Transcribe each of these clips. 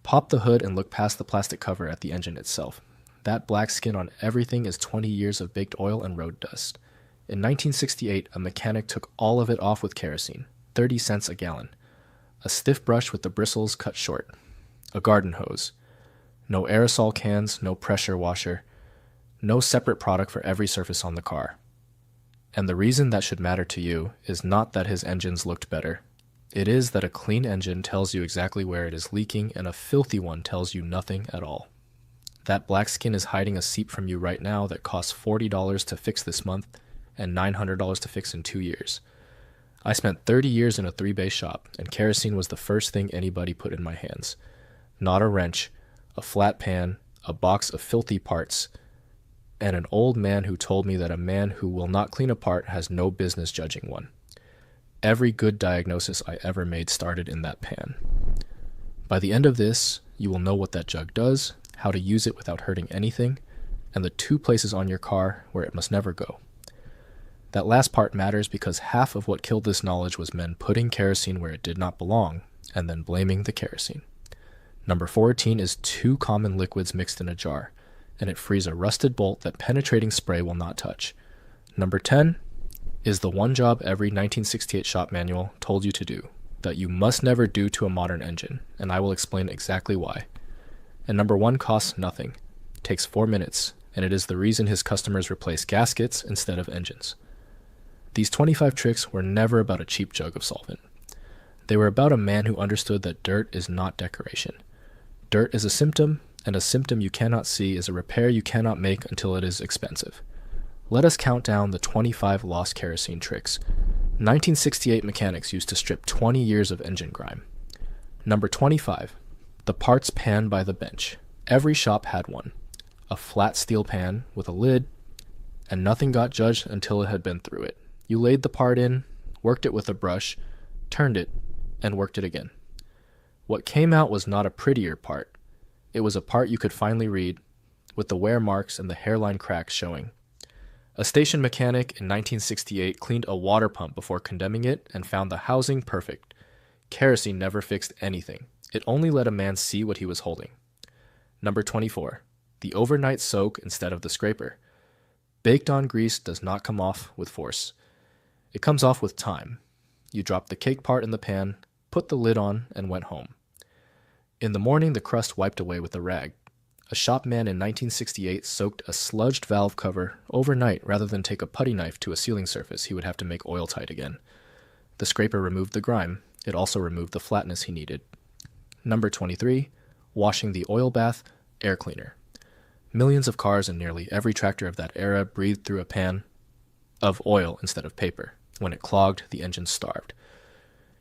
Pop the hood and look past the plastic cover at the engine itself. That black skin on everything is 20 years of baked oil and road dust. In 1968, a mechanic took all of it off with kerosene, 30 cents a gallon. A stiff brush with the bristles cut short. A garden hose. No aerosol cans, no pressure washer. No separate product for every surface on the car. And the reason that should matter to you is not that his engines looked better. It is that a clean engine tells you exactly where it is leaking and a filthy one tells you nothing at all. That black skin is hiding a seep from you right now that costs $40 to fix this month and $900 to fix in 2 years. I spent 30 years in a 3-bay shop, and kerosene was the first thing anybody put in my hands. Not a wrench, a flat pan, a box of filthy parts, and an old man who told me that a man who will not clean a part has no business judging one. Every good diagnosis I ever made started in that pan. By the end of this, you will know what that jug does, how to use it without hurting anything, and the 2 places on your car where it must never go. That last part matters because half of what killed this knowledge was men putting kerosene where it did not belong, and then blaming the kerosene. Number 14 is 2 common liquids mixed in a jar, and it frees a rusted bolt that penetrating spray will not touch. Number 10 is the one job every 1968 shop manual told you to do, that you must never do to a modern engine, and I will explain exactly why. And number 1 costs nothing, takes 4 minutes, and it is the reason his customers replace gaskets instead of engines. These 25 tricks were never about a cheap jug of solvent. They were about a man who understood that dirt is not decoration. Dirt is a symptom, and a symptom you cannot see is a repair you cannot make until it is expensive. Let us count down the 25 lost kerosene tricks 1968 mechanics used to strip 20 years of engine grime. Number 25. The parts pan by the bench. Every shop had one. A flat steel pan with a lid, and nothing got judged until it had been through it. You laid the part in, worked it with a brush, turned it, and worked it again. What came out was not a prettier part. It was a part you could finally read, with the wear marks and the hairline cracks showing. A station mechanic in 1968 cleaned a water pump before condemning it and found the housing perfect. Kerosene never fixed anything. It only let a man see what he was holding. Number 24. The overnight soak instead of the scraper. Baked on grease does not come off with force. It comes off with time. You dropped the cake part in the pan, put the lid on, and went home. In the morning, the crust wiped away with a rag. A shopman in 1968 soaked a sludged valve cover overnight rather than take a putty knife to a sealing surface he would have to make oil tight again. The scraper removed the grime. It also removed the flatness he needed. Number 23. Washing the oil bath, air cleaner. Millions of cars and nearly every tractor of that era breathed through a pan of oil instead of paper. When it clogged, the engine starved.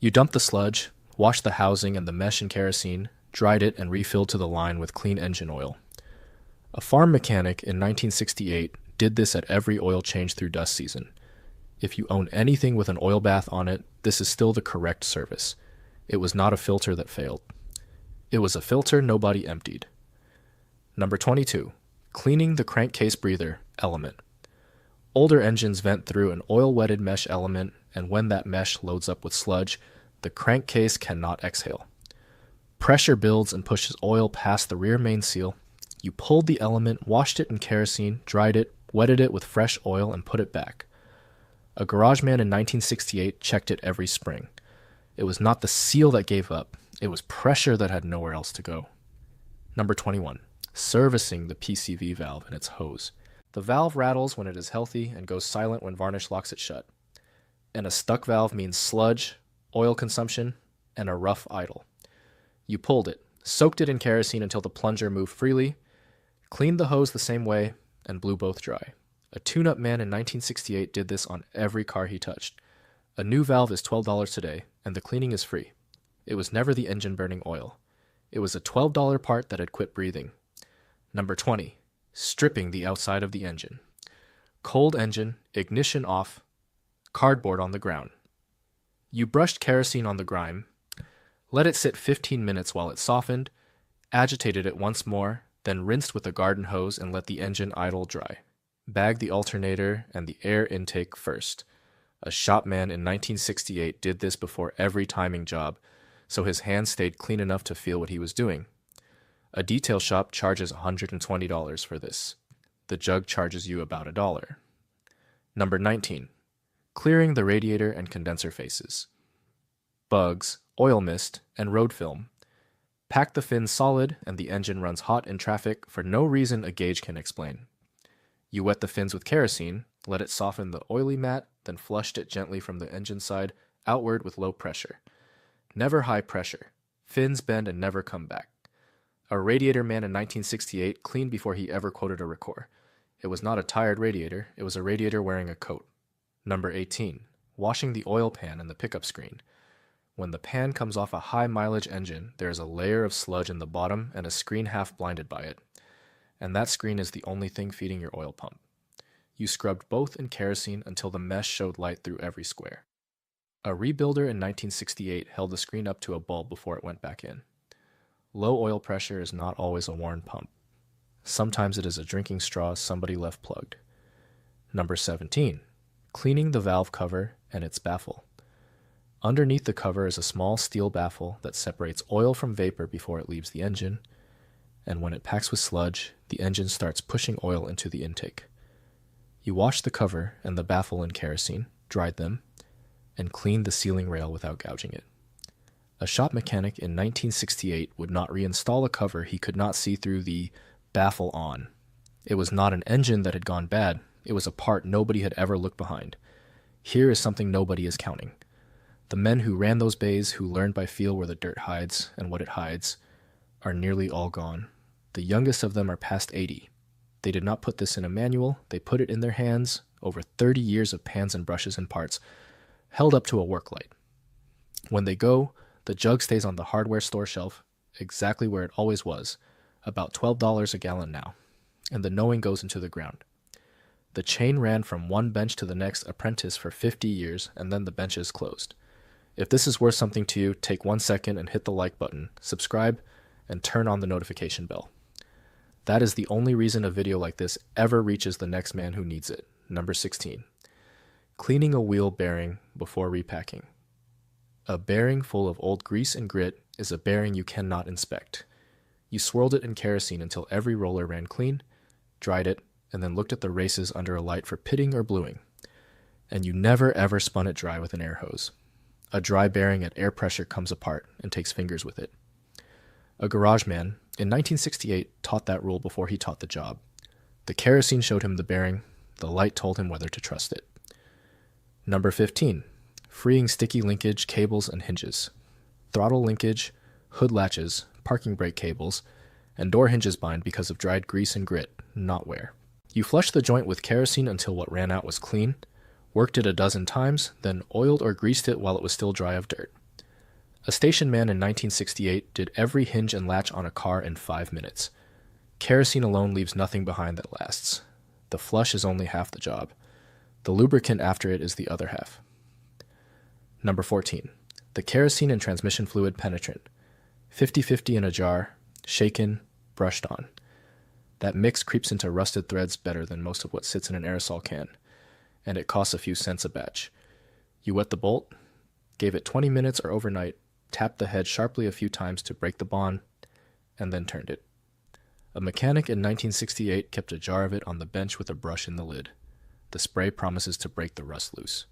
You dumped the sludge, washed the housing and the mesh in kerosene, dried it, and refilled to the line with clean engine oil. A farm mechanic in 1968 did this at every oil change through dust season. If you own anything with an oil bath on it, this is still the correct service. It was not a filter that failed. It was a filter nobody emptied. Number 22. Cleaning the crankcase breather element. Older engines vent through an oil-wetted mesh element, and when that mesh loads up with sludge, the crankcase cannot exhale. Pressure builds and pushes oil past the rear main seal. You pulled the element, washed it in kerosene, dried it, wetted it with fresh oil, and put it back. A garage man in 1968 checked it every spring. It was not the seal that gave up. It was pressure that had nowhere else to go. Number 21. Servicing the PCV valve and its hose. The valve rattles when it is healthy and goes silent when varnish locks it shut. And a stuck valve means sludge, oil consumption, and a rough idle. You pulled it, soaked it in kerosene until the plunger moved freely, cleaned the hose the same way, and blew both dry. A tune-up man in 1968 did this on every car he touched. A new valve is $12 today, and the cleaning is free. It was never the engine burning oil. It was a $12 part that had quit breathing. Number 20. Stripping the outside of the engine. Cold engine, ignition off, cardboard on the ground. You brushed kerosene on the grime, let it sit 15 minutes while it softened, agitated it once more, then rinsed with a garden hose and let the engine idle dry. Bag the alternator and the air intake first. A shopman in 1968 did this before every timing job, so his hands stayed clean enough to feel what he was doing. A detail shop charges $120 for this. The jug charges you about $1. Number 19. Clearing the radiator and condenser faces. Bugs, oil mist, and road film. Pack the fins solid and the engine runs hot in traffic for no reason a gauge can explain. You wet the fins with kerosene, let it soften the oily mat, then flushed it gently from the engine side outward with low pressure. Never high pressure. Fins bend and never come back. A radiator man in 1968 cleaned before he ever quoted a record. It was not a tired radiator, it was a radiator wearing a coat. Number 18. Washing the oil pan and the pickup screen. When the pan comes off a high mileage engine, there is a layer of sludge in the bottom and a screen half blinded by it. And that screen is the only thing feeding your oil pump. You scrubbed both in kerosene until the mesh showed light through every square. A rebuilder in 1968 held the screen up to a bulb before it went back in. Low oil pressure is not always a worn pump. Sometimes it is a drinking straw somebody left plugged. Number 17. Cleaning the valve cover and its baffle. Underneath the cover is a small steel baffle that separates oil from vapor before it leaves the engine, and when it packs with sludge, the engine starts pushing oil into the intake. You washed the cover and the baffle in kerosene, dried them, and cleaned the sealing rail without gouging it. A shop mechanic in 1968 would not reinstall a cover he could not see through the baffle on. It was not an engine that had gone bad, it was a part nobody had ever looked behind. Here is something nobody is counting. The men who ran those bays, who learned by feel where the dirt hides and what it hides, are nearly all gone. The youngest of them are past 80. They did not put this in a manual, they put it in their hands, over 30 years of pans and brushes and parts, held up to a work light. When they go, the jug stays on the hardware store shelf, exactly where it always was, about $12 a gallon now, and the knowing goes into the ground. The chain ran from one bench to the next apprentice for 50 years, and then the benches closed. If this is worth something to you, take 1 second and hit the like button, subscribe, and turn on the notification bell. That is the only reason a video like this ever reaches the next man who needs it. Number 16. Cleaning a wheel bearing before repacking. A bearing full of old grease and grit is a bearing you cannot inspect. You swirled it in kerosene until every roller ran clean, dried it, and then looked at the races under a light for pitting or bluing. And you never ever spun it dry with an air hose. A dry bearing at air pressure comes apart and takes fingers with it. A garage man in 1968 taught that rule before he taught the job. The kerosene showed him the bearing, the light told him whether to trust it. Number 15. Freeing sticky linkage, cables, and hinges. Throttle linkage, hood latches, parking brake cables, and door hinges bind because of dried grease and grit, not wear. You flushed the joint with kerosene until what ran out was clean, worked it a dozen times, then oiled or greased it while it was still dry of dirt. A station man in 1968 did every hinge and latch on a car in 5 minutes. Kerosene alone leaves nothing behind that lasts. The flush is only half the job. The lubricant after it is the other half. Number 14. The kerosene and transmission fluid penetrant. 50-50 in a jar, shaken, brushed on. That mix creeps into rusted threads better than most of what sits in an aerosol can, and it costs a few cents a batch. You wet the bolt, gave it 20 minutes or overnight, tapped the head sharply a few times to break the bond, and then turned it. A mechanic in 1968 kept a jar of it on the bench with a brush in the lid. The spray promises to break the rust loose.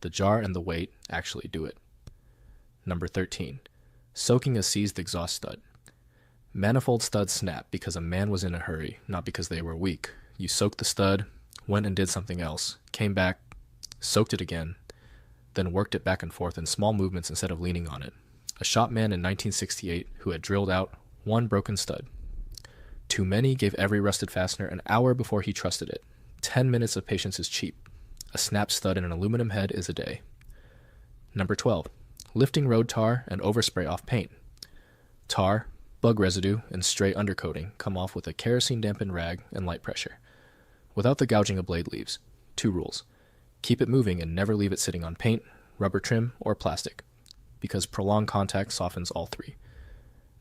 The jar and the weight actually do it. Number 13. Soaking a seized exhaust stud. Manifold studs snap because a man was in a hurry, not because they were weak. You soaked the stud, went and did something else, came back, soaked it again, then worked it back and forth in small movements instead of leaning on it. A shop man in 1968 who had drilled out one broken stud. Too many gave every rusted fastener an hour before he trusted it. 10 minutes of patience is cheap. A snap stud in an aluminum head is a day. Number 12. Lifting road tar and overspray off paint. Tar, bug residue, and stray undercoating come off with a kerosene-dampened rag and light pressure. Without the gouging a blade leaves. 2 rules. Keep it moving and never leave it sitting on paint, rubber trim, or plastic, because prolonged contact softens all 3.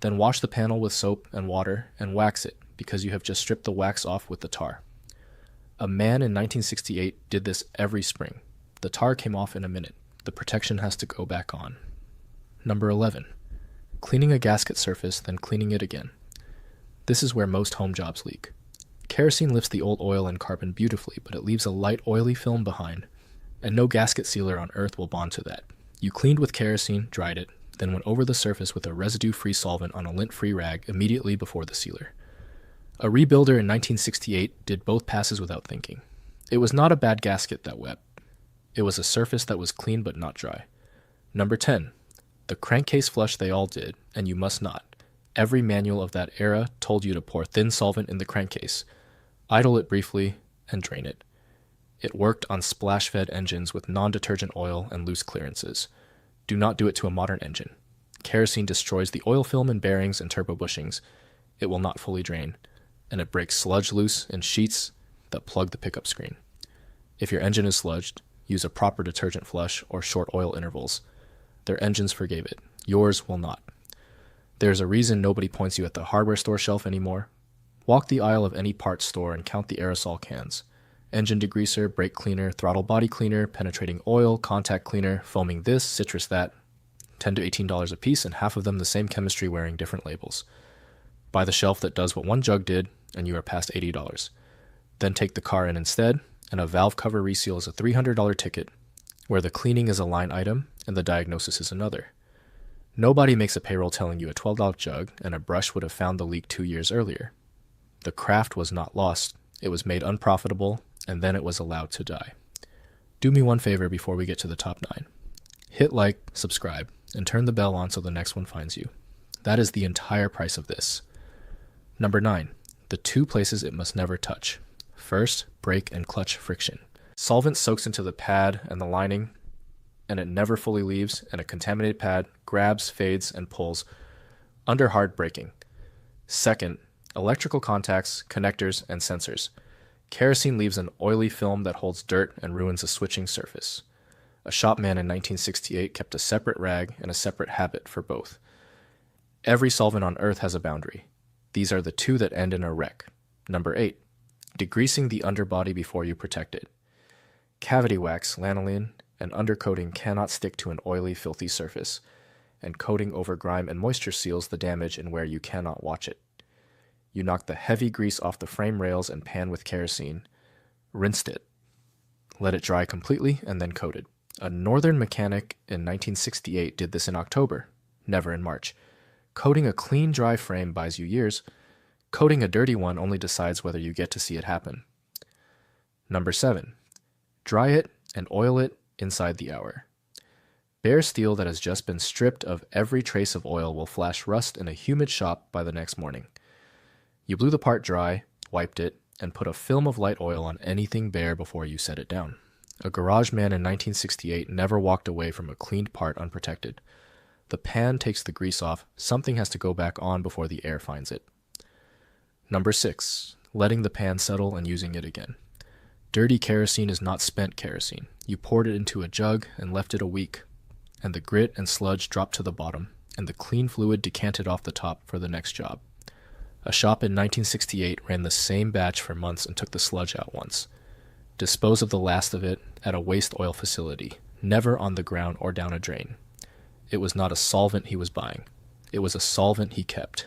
Then wash the panel with soap and water and wax it, because you have just stripped the wax off with the tar. A man in 1968 did this every spring. The tar came off in a minute. The protection has to go back on. Number 11. Cleaning a gasket surface, then cleaning it again. This is where most home jobs leak. Kerosene lifts the old oil and carbon beautifully, but it leaves a light, oily film behind, and no gasket sealer on Earth will bond to that. You cleaned with kerosene, dried it, then went over the surface with a residue-free solvent on a lint-free rag immediately before the sealer. A rebuilder in 1968 did both passes without thinking. It was not a bad gasket that wept. It was a surface that was clean but not dry. Number 10. The crankcase flush they all did, and you must not. Every manual of that era told you to pour thin solvent in the crankcase, idle it briefly, and drain it. It worked on splash-fed engines with non-detergent oil and loose clearances. Do not do it to a modern engine. Kerosene destroys the oil film and bearings and turbo bushings. It will not fully drain, and it breaks sludge loose in sheets that plug the pickup screen. If your engine is sludged, use a proper detergent flush or short oil intervals. Their engines forgave it. Yours will not. There's a reason nobody points you at the hardware store shelf anymore. Walk the aisle of any parts store and count the aerosol cans. Engine degreaser, brake cleaner, throttle body cleaner, penetrating oil, contact cleaner, foaming this, citrus that. $10 to $18 a piece, and half of them the same chemistry wearing different labels. Buy the shelf that does what one jug did, and you are past $80. Then take the car in instead, and a valve cover reseal is a $300 ticket, where the cleaning is a line item and the diagnosis is another. Nobody makes a payroll telling you a $12 jug and a brush would have found the leak 2 years earlier. The craft was not lost. It was made unprofitable, and then it was allowed to die. Do me one favor before we get to the top 9. Hit like, subscribe, and turn the bell on so the next one finds you. That is the entire price of this. Number 9. The 2 places it must never touch. First, brake and clutch friction. Solvent soaks into the pad and the lining, and it never fully leaves, and a contaminated pad grabs, fades, and pulls under hard braking. Second, electrical contacts, connectors, and sensors. Kerosene leaves an oily film that holds dirt and ruins a switching surface. A shopman in 1968 kept a separate rag and a separate habit for both. Every solvent on Earth has a boundary. These are the 2 that end in a wreck. Number 8. Degreasing the underbody before you protect it. Cavity wax, lanolin, and undercoating cannot stick to an oily, filthy surface, and coating over grime and moisture seals the damage in where you cannot watch it. You knock the heavy grease off the frame rails and pan with kerosene, rinsed it, let it dry completely, and then coated. A northern mechanic in 1968 did this in October, never in March. Coating a clean, dry frame buys you years. Coating a dirty one only decides whether you get to see it happen. Number 7. Dry it and oil it inside the hour. Bare steel that has just been stripped of every trace of oil will flash rust in a humid shop by the next morning. You blew the part dry, wiped it, and put a film of light oil on anything bare before you set it down. A garage man in 1968 never walked away from a cleaned part unprotected. The pan takes the grease off, something has to go back on before the air finds it. Number 6. Letting the pan settle and using it again. Dirty kerosene is not spent kerosene. You poured it into a jug and left it a week, and the grit and sludge dropped to the bottom, and the clean fluid decanted off the top for the next job. A shop in 1968 ran the same batch for months and took the sludge out once. Dispose of the last of it at a waste oil facility, never on the ground or down a drain. It was not a solvent he was buying. It was a solvent he kept.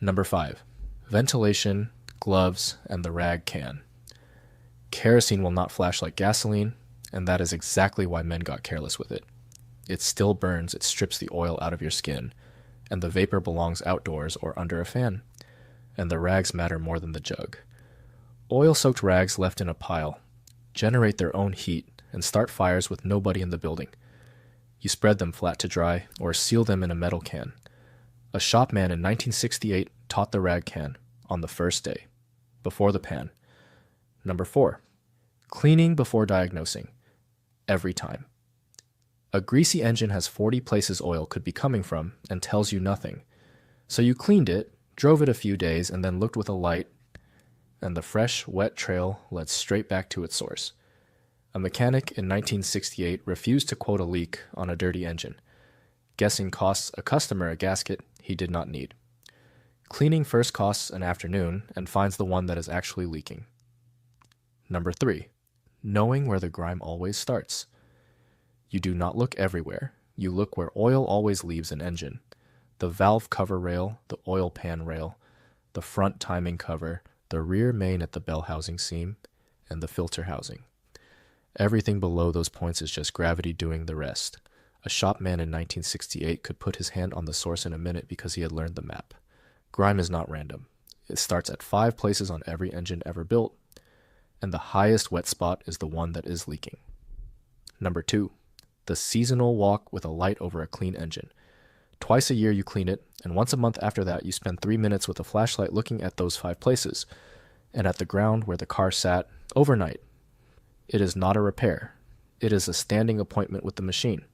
Number 5. Ventilation, gloves, and the rag can. Kerosene will not flash like gasoline, and that is exactly why men got careless with it. It still burns, it strips the oil out of your skin, and the vapor belongs outdoors or under a fan, and the rags matter more than the jug. Oil-soaked rags left in a pile generate their own heat and start fires with nobody in the building. You spread them flat to dry or seal them in a metal can. A shopman in 1968 taught the rag can on the first day, before the pan. Number 4. Cleaning before diagnosing. Every time. A greasy engine has 40 places oil could be coming from and tells you nothing. So you cleaned it, drove it a few days, and then looked with a light, and the fresh, wet trail led straight back to its source. A mechanic in 1968 refused to quote a leak on a dirty engine. Guessing costs a customer a gasket he did not need. Cleaning first costs an afternoon and finds the one that is actually leaking. Number 3. Knowing where the grime always starts. You do not look everywhere. You look where oil always leaves an engine. The valve cover rail, the oil pan rail, the front timing cover, the rear main at the bell housing seam, and the filter housing. Everything below those points is just gravity doing the rest. A shopman in 1968 could put his hand on the source in a minute because he had learned the map. Grime is not random. It starts at 5 places on every engine ever built, and the highest wet spot is the one that is leaking. Number 2, the seasonal walk with a light over a clean engine. Twice a year you clean it, and once a month after that you spend 3 minutes with a flashlight looking at those 5 places, and at the ground where the car sat overnight. It is not a repair. It is a standing appointment with the machine.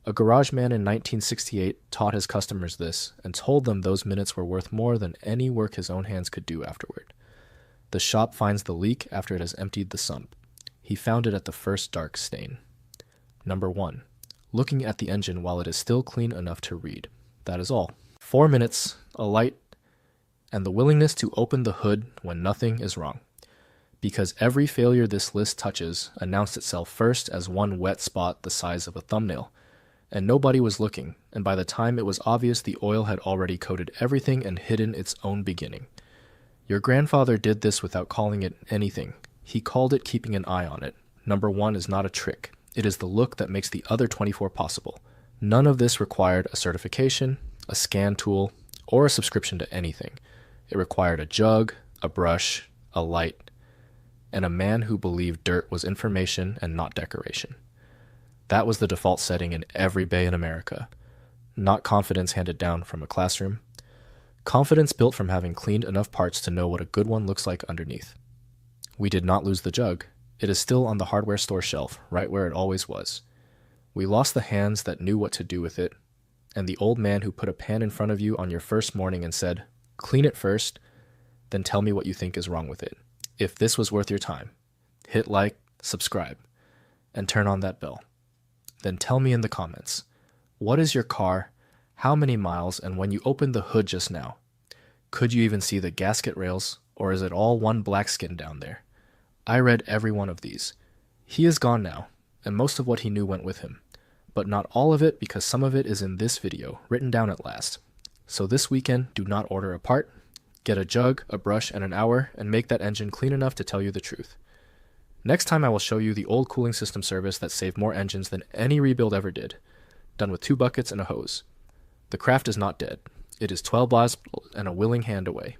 A garage man in 1968 taught his customers this and told them those minutes were worth more than any work his own hands could do afterward. The shop finds the leak after it has emptied the sump. He found it at the first dark stain. Number 1, looking at the engine while it is still clean enough to read. That is all. 4 minutes, a light, and the willingness to open the hood when nothing is wrong. Because every failure this list touches announced itself first as one wet spot the size of a thumbnail. And nobody was looking, and by the time it was obvious, the oil had already coated everything and hidden its own beginning. Your grandfather did this without calling it anything. He called it keeping an eye on it. Number 1 is not a trick. It is the look that makes the other 24 possible. None of this required a certification, a scan tool, or a subscription to anything. It required a jug, a brush, a light, and a man who believed dirt was information and not decoration. That was the default setting in every bay in America. Not confidence handed down from a classroom. Confidence built from having cleaned enough parts to know what a good one looks like underneath. We did not lose the jug. It is still on the hardware store shelf, right where it always was. We lost the hands that knew what to do with it, and the old man who put a pan in front of you on your first morning and said, "Clean it first, then tell me what you think is wrong with it. If this was worth your time, hit like, subscribe, and turn on that bell. Then tell me in the comments, what is your car, how many miles, and when you opened the hood just now, could you even see the gasket rails, or is it all one black skin down there? I read every one of these. He is gone now, and most of what he knew went with him, but not all of it because some of it is in this video, written down at last. So this weekend, do not order a part, get a jug, a brush, and an hour, and make that engine clean enough to tell you the truth. Next time I will show you the old cooling system service that saved more engines than any rebuild ever did, done with 2 buckets and a hose. The craft is not dead. It is 12 lives and a willing hand away.